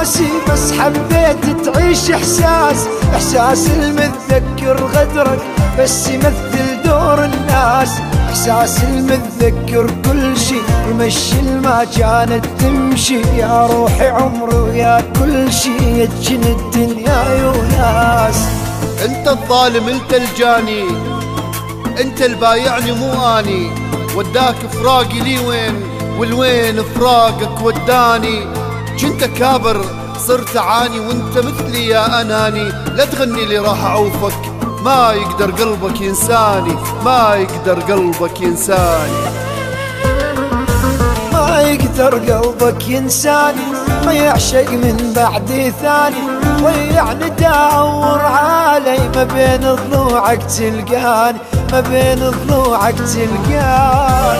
راسي، بس حبيت تعيش إحساس المتذكر غدرك بس يمثل دور الناس، إحساس المتذكر كل شي يمشي ما كانت تمشي. يا روحي عمري ويا كل شي يتجن الدنيا وناس. انت الظالم انت الجاني، انت البايعني مو اني، وداك فراقي لي وين والوين فراقك وداني. جنت كابر صرت اعاني وانت مثلي يا اناني، لا تغني لي راح اعوفك، ما يقدر قلبك ينساني، ما يقدر قلبك ينساني، ما يقدر قلبك ينساني. ما يعشق من بعدي ثاني، ويعني داور علي ما بين ضلوعك تلقاني، ما بين ضلوعك تلقاني.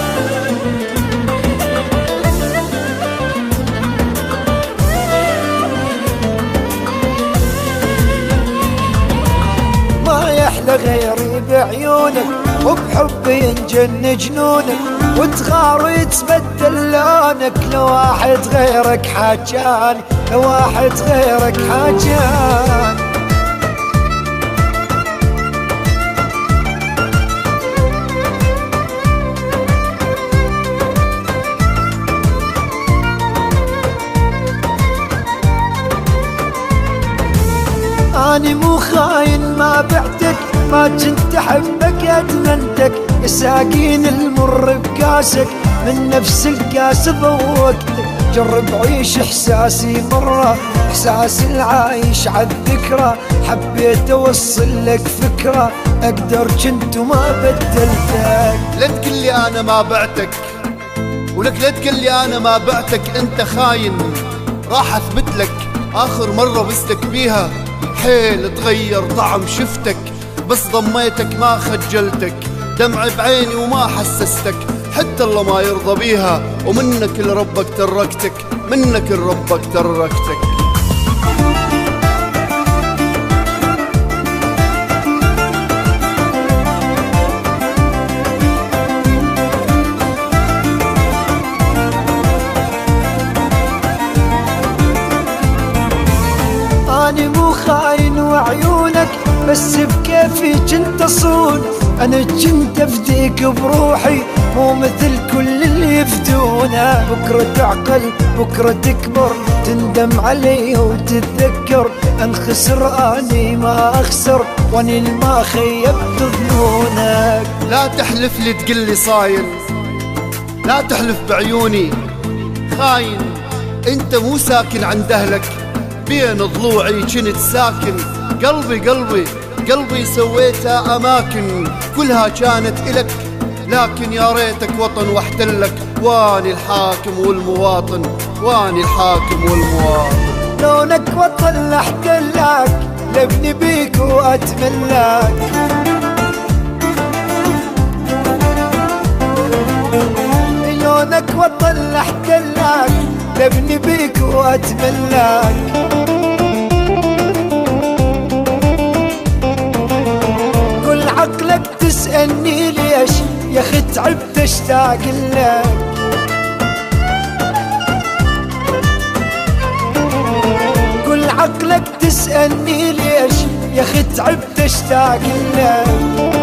ما يحلى غيري بعيونك، وبحبي ينجن جنونك، وتغار ويتبدل لونك. لو واحد غيرك حاجاني، لو واحد غيرك حاجاني. أني مو خاين ما بعتك، ما كنت أحبك أتمنتك. يا ساقين المر بكاسك، من نفس الكاس ذوقتك. جرب عيش إحساسي مرة، إحساس العايش عالذكرى. حبيت أوصل لك فكرة، أقدر كنت وما بدلتك. لا تقلي أنا ما بعتك، ولك لا تقلي أنا ما بعتك. أنت خاين راح أثبت لك، آخر مرة بستك بيها حيل تغير طعم شفتك. بس ضميتك ما خجلتك، دمع بعيني وما حسستك. حتى الله ما يرضى بيها، ومنك لربك تركتك، منك لربك تركتك. أنا مو خاين وعيونك، بس بكيفي كنت أصون. أنا كنت أفديك بروحي، مو مثل كل اللي يفدونه. بكرة تعقل بكرة تكبر، تندم علي وتتذكر. انخسر أني ما أخسر، وأني ما خيبت ظنونك. لا تحلف لي تقلي صاين، لا تحلف بعيوني خاين. انت مو ساكن عند أهلك، بين ضلوعي كنت ساكن. قلبي سويته أماكن كلها كانت إلك، لكن يا ريتك وطن واحتلك. واني الحاكم والمواطن، واني الحاكم والمواطن. لونك وطن احتلك، لابني بيك واتملاك. لونك وطن احتلك، لابني بيك واتملاك. عقلك تسألني ليش يا أخي تعبت اشتاق لك. كل عقلك تسألني ليش يا أخي تعبت اشتاق لك.